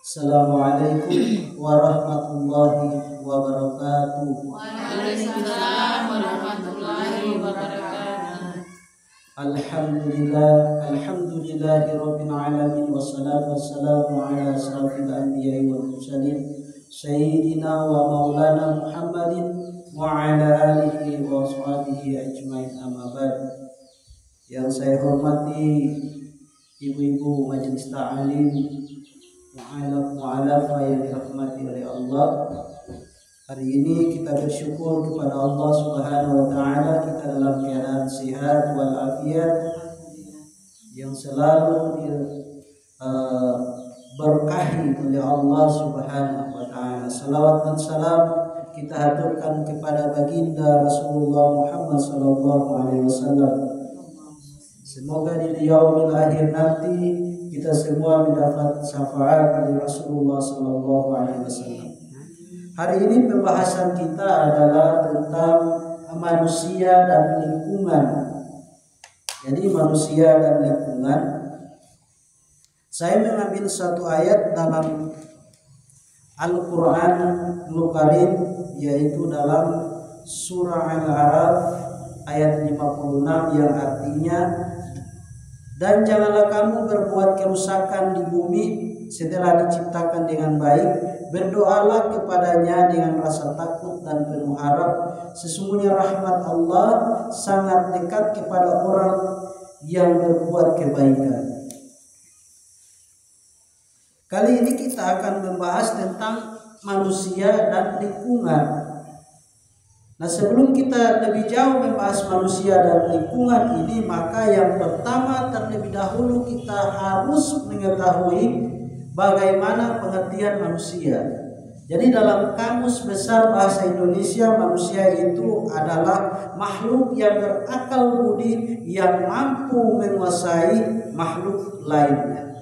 Assalamualaikum warahmatullahi wabarakatuh. Waalaikumsalam warahmatullahi wabarakatuh. Alhamdulillahi rabbil alamin wassalatu wassalamu ala asrafil anbiya'i wal mursalin sayyidina wa maulana Muhammadin wa ala alihi wa sahbihi ajmain, amma ba'd. Yang saya hormati ibu-ibu majelis ta'lim, mu'alaf yang dirahmati oleh Allah. Hari ini kita bersyukur kepada Allah Subhanahu wa taala, kita dalam keadaan sehat walafiat, yang selalu berkahi oleh Allah Subhanahu wa taala. Salawat dan salam kita haturkan kepada baginda Rasulullah Muhammad sallallahu alaihi wasallam. Semoga di yaumil akhir nanti kita semua mendapat syafaat dari Rasulullah sallallahu alaihi wasallam. Hari ini pembahasan kita adalah tentang manusia dan lingkungan. Jadi manusia dan lingkungan. Saya mengambil satu ayat dalam Al-Quran Al-Karim, yaitu dalam surah Al-A'raf ayat 56, yang artinya, dan janganlah kamu berbuat kerusakan di bumi setelah diciptakan dengan baik. Berdoalah kepadanya dengan rasa takut dan penuh harap. Sesungguhnya rahmat Allah sangat dekat kepada orang yang berbuat kebaikan. Kali ini kita akan membahas tentang manusia dan lingkungan. Nah, sebelum kita lebih jauh membahas manusia dan lingkungan ini, maka yang pertama terlebih dahulu kita harus mengetahui bagaimana pengertian manusia. Jadi dalam Kamus Besar Bahasa Indonesia, manusia itu adalah makhluk yang berakal budi yang mampu menguasai makhluk lainnya.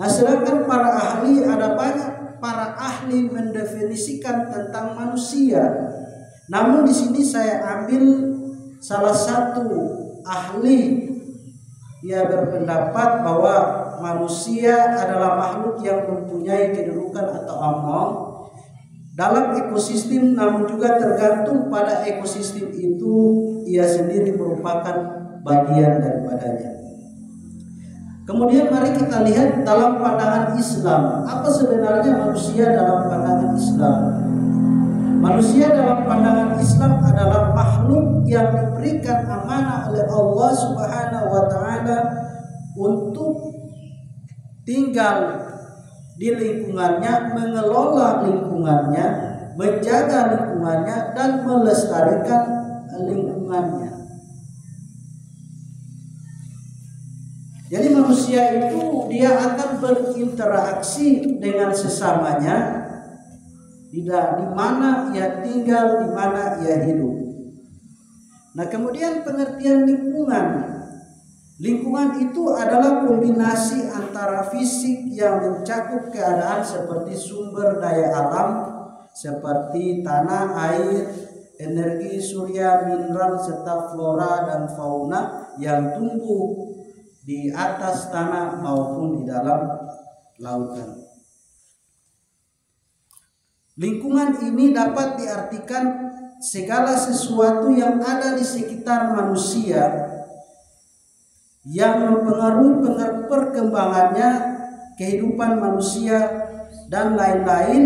Nah, sedangkan para ahli, ada banyak para ahli mendefinisikan tentang manusia. Namun di sini saya ambil salah satu ahli yang berpendapat bahwa manusia adalah makhluk yang mempunyai kedudukan atau among dalam ekosistem, namun juga tergantung pada ekosistem itu ia sendiri merupakan bagian daripadanya. Kemudian mari kita lihat dalam pandangan Islam, apa sebenarnya manusia dalam pandangan Islam. Manusia dalam pandangan Islam adalah makhluk yang diberikan amanah oleh Allah Subhanahu wa taala untuk tinggal di lingkungannya, mengelola lingkungannya, menjaga lingkungannya, dan melestarikan lingkungannya. Jadi manusia itu dia akan berinteraksi dengan sesamanya, di mana ia tinggal, di mana ia hidup. Nah, kemudian pengertian lingkungan. Lingkungan itu adalah kombinasi antara fisik yang mencakup keadaan seperti sumber daya alam seperti tanah, air, energi surya, mineral, serta flora dan fauna yang tumbuh di atas tanah maupun di dalam lautan. Lingkungan ini dapat diartikan segala sesuatu yang ada di sekitar manusia yang mempengaruhi perkembangannya, kehidupan manusia, dan lain-lain,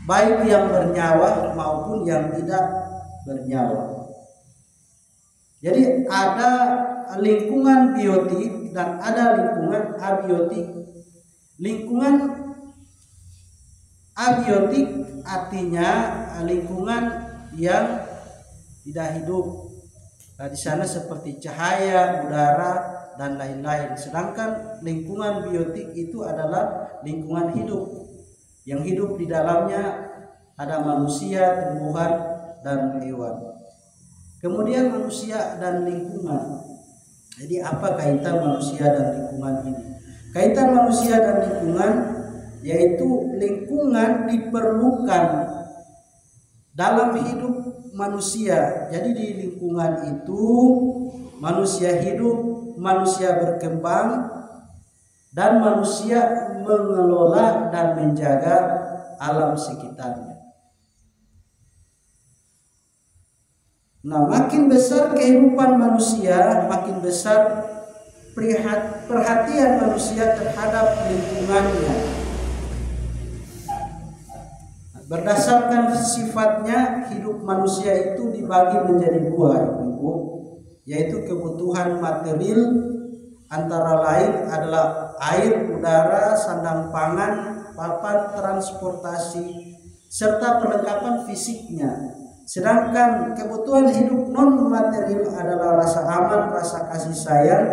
baik yang bernyawa maupun yang tidak bernyawa. Jadi ada lingkungan biotik dan ada lingkungan abiotik. Lingkungan abiotik artinya lingkungan yang tidak hidup. Nah, di sana seperti cahaya, udara, dan lain-lain. Sedangkan lingkungan biotik itu adalah lingkungan hidup. Yang hidup di dalamnya ada manusia, tumbuhan, dan hewan. Kemudian manusia dan lingkungan. Jadi apa kaitan manusia dan lingkungan ini? Kaitan manusia dan lingkungan yaitu lingkungan diperlukan dalam hidup manusia. Jadi di lingkungan itu manusia hidup, manusia berkembang, dan manusia mengelola dan menjaga alam sekitarnya. Nah, makin besar kehidupan manusia, makin besar perhatian manusia terhadap lingkungannya. Berdasarkan sifatnya, hidup manusia itu dibagi menjadi dua, Ibu, yaitu kebutuhan material, antara lain adalah air, udara, sandang pangan, papan transportasi, serta perlengkapan fisiknya. Sedangkan kebutuhan hidup non material adalah rasa aman, rasa kasih sayang,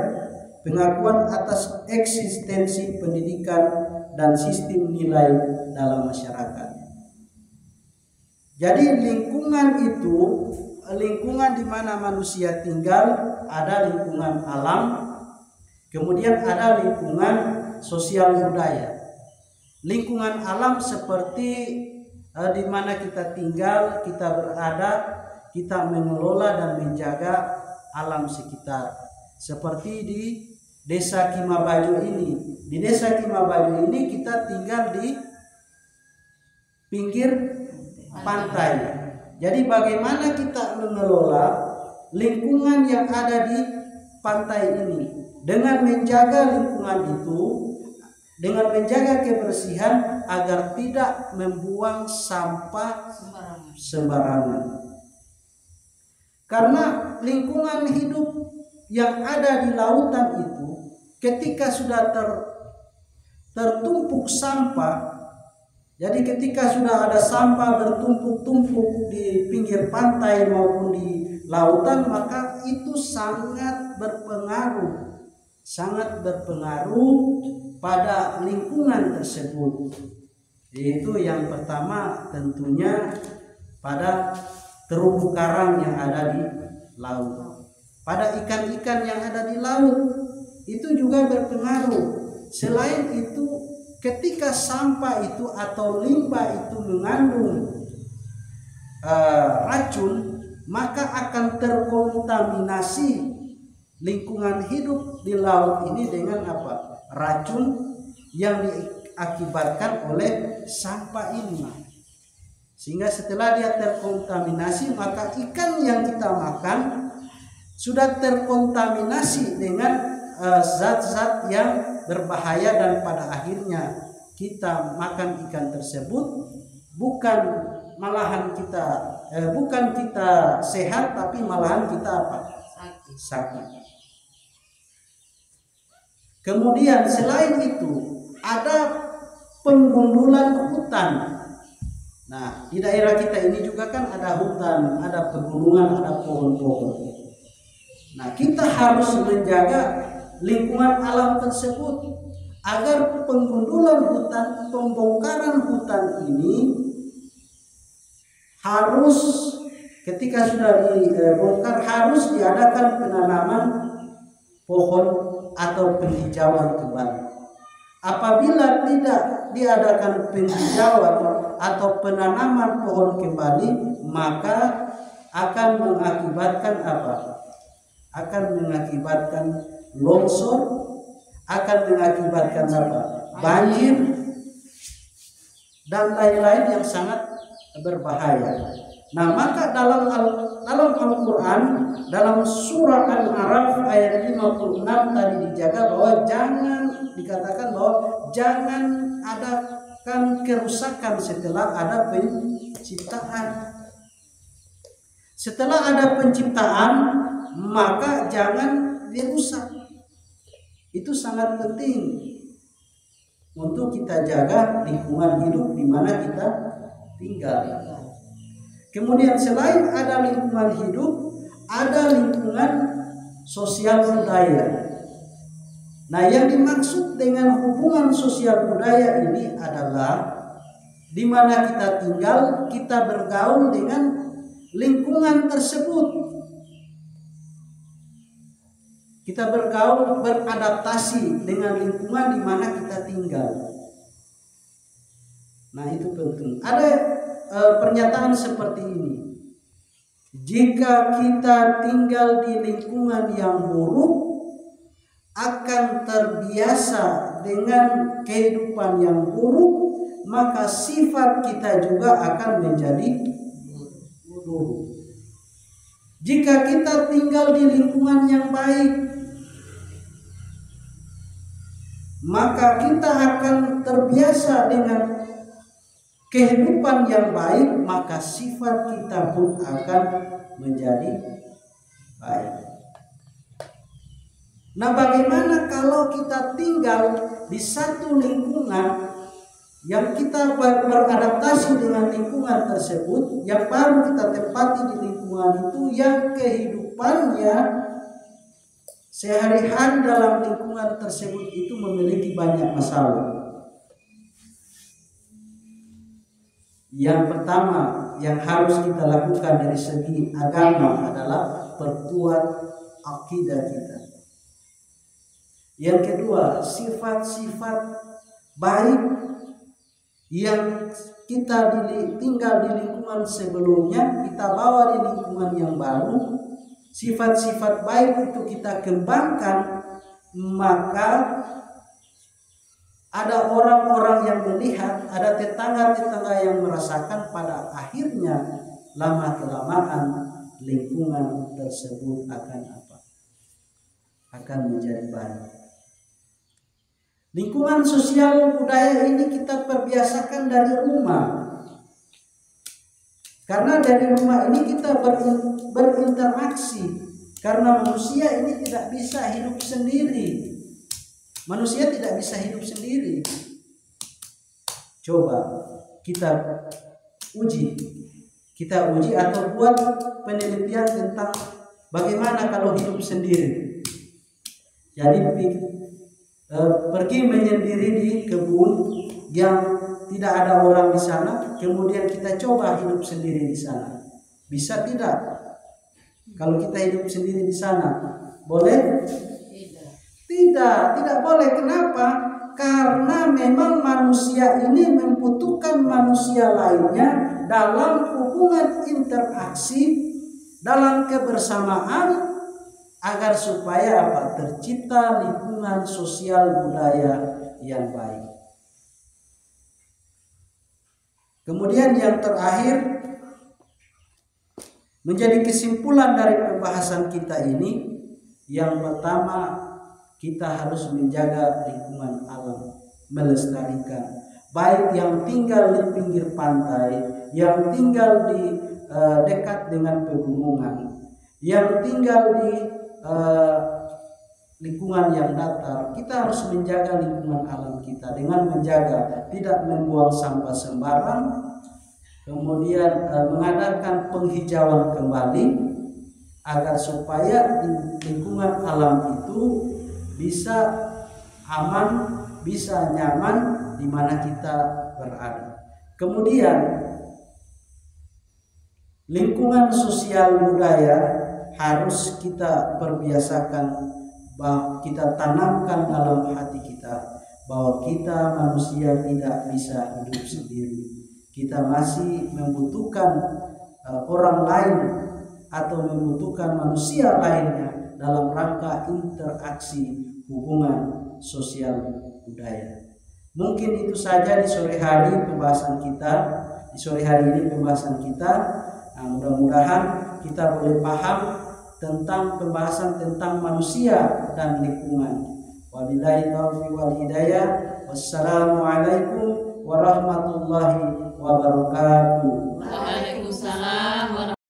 pengakuan atas eksistensi pendidikan, dan sistem nilai dalam masyarakat. Jadi lingkungan itu, lingkungan di mana manusia tinggal, ada lingkungan alam, kemudian ada lingkungan sosial budaya. Lingkungan alam seperti di mana kita tinggal, kita berada, kita mengelola dan menjaga alam sekitar. Seperti di Desa Kimabaju ini. Di Desa Kimabaju ini kita tinggal di pinggir pantai. Jadi bagaimana kita mengelola lingkungan yang ada di pantai ini dengan menjaga lingkungan itu, dengan menjaga kebersihan agar tidak membuang sampah sembarangan. Karena lingkungan hidup yang ada di lautan itu ketika sudah tertumpuk sampah, jadi ketika sudah ada sampah bertumpuk-tumpuk di pinggir pantai maupun di lautan, maka itu sangat berpengaruh pada lingkungan tersebut. Yaitu yang pertama tentunya pada terumbu karang yang ada di laut, pada ikan-ikan yang ada di laut, itu juga berpengaruh. Selain itu, ketika sampah itu atau limbah itu mengandung racun, maka akan terkontaminasi lingkungan hidup di laut ini dengan apa? Racun yang diakibatkan oleh sampah ini. Sehingga setelah dia terkontaminasi, maka ikan yang kita makan sudah terkontaminasi dengan zat-zat yang berbahaya, dan pada akhirnya kita makan ikan tersebut bukan kita sehat, tapi malahan kita apa? Sakit. Kemudian selain itu ada penggundulan hutan. Nah, di daerah kita ini juga kan ada hutan, ada pegunungan, ada pohon-pohon. Nah, kita harus menjaga lingkungan alam tersebut agar penggundulan hutan, pembongkaran hutan ini harus, ketika sudah dibongkar, harus diadakan penanaman pohon atau penghijauan kembali. Apabila tidak diadakan penghijauan atau penanaman pohon kembali, maka akan mengakibatkan apa? Akan mengakibatkan longsor, akan mengakibatkan apa? Banjir dan lain-lain yang sangat berbahaya. Nah, maka dalam Al-Quran, dalam surah Al-A'raf ayat 56 tadi dikatakan bahwa jangan adakan kerusakan setelah ada penciptaan. Setelah ada penciptaan, maka jangan dirusak. Itu sangat penting untuk kita jaga lingkungan hidup di mana kita tinggal. Kemudian selain ada lingkungan hidup, ada lingkungan sosial budaya. Nah, yang dimaksud dengan hubungan sosial budaya ini adalah di mana kita tinggal, kita bergaul dengan lingkungan tersebut. Kita bergaul, beradaptasi dengan lingkungan di mana kita tinggal. Nah, itu penting. Ada pernyataan seperti ini. Jika kita tinggal di lingkungan yang buruk, akan terbiasa dengan kehidupan yang buruk, maka sifat kita juga akan menjadi buruk. Jika kita tinggal di lingkungan yang baik, maka kita akan terbiasa dengan kehidupan yang baik, maka sifat kita pun akan menjadi baik. Nah, bagaimana kalau kita tinggal di satu lingkungan yang kita beradaptasi dengan lingkungan tersebut, yang baru kita tempati di lingkungan itu, yang kehidupannya sehari-hari dalam lingkungan tersebut itu memiliki banyak masalah. Yang pertama yang harus kita lakukan dari segi agama adalah perkuat akidah kita. Yang kedua, sifat-sifat baik yang kita tinggal di lingkungan sebelumnya, kita bawa di lingkungan yang baru. Sifat-sifat baik itu kita kembangkan, maka ada orang-orang yang melihat, ada tetangga-tetangga yang merasakan, pada akhirnya lama-kelamaan lingkungan tersebut akan menjadi baik. Lingkungan sosial budaya ini kita perbiasakan dari rumah. Karena dari rumah ini kita berinteraksi. Karena manusia ini tidak bisa hidup sendiri. Manusia tidak bisa hidup sendiri. Coba kita uji atau buat penelitian tentang bagaimana kalau hidup sendiri. Jadi pergi menyendiri di kebun yang tidak ada orang di sana, kemudian kita coba hidup sendiri di sana. Bisa tidak? Kalau kita hidup sendiri di sana, boleh? Tidak boleh. Kenapa? Karena memang manusia ini membutuhkan manusia lainnya dalam hubungan interaksi, dalam kebersamaan, agar supaya tercipta lingkungan sosial budaya yang baik. Kemudian yang terakhir, menjadi kesimpulan dari pembahasan kita ini, yang pertama, kita harus menjaga lingkungan alam, melestarikan, baik yang tinggal di pinggir pantai, yang tinggal di dekat dengan pegunungan, yang tinggal di lingkungan yang datar. Kita harus menjaga lingkungan alam kita dengan menjaga tidak membuang sampah sembarang, kemudian mengadakan penghijauan kembali agar supaya di lingkungan alam itu bisa aman, bisa nyaman di mana kita berada. Kemudian lingkungan sosial budaya harus kita perbiasakan, bahwa kita tanamkan dalam hati kita bahwa kita manusia tidak bisa hidup sendiri. Kita masih membutuhkan orang lain atau membutuhkan manusia lainnya dalam rangka interaksi hubungan sosial budaya. Mungkin itu saja di sore hari pembahasan kita. Di sore hari ini pembahasan kita. Mudah-mudahan kita boleh paham tentang pembahasan tentang manusia dan lingkungan. Wabillahi taufiq wal hidayah. Wassalamualaikum warahmatullahi wabarakatuh.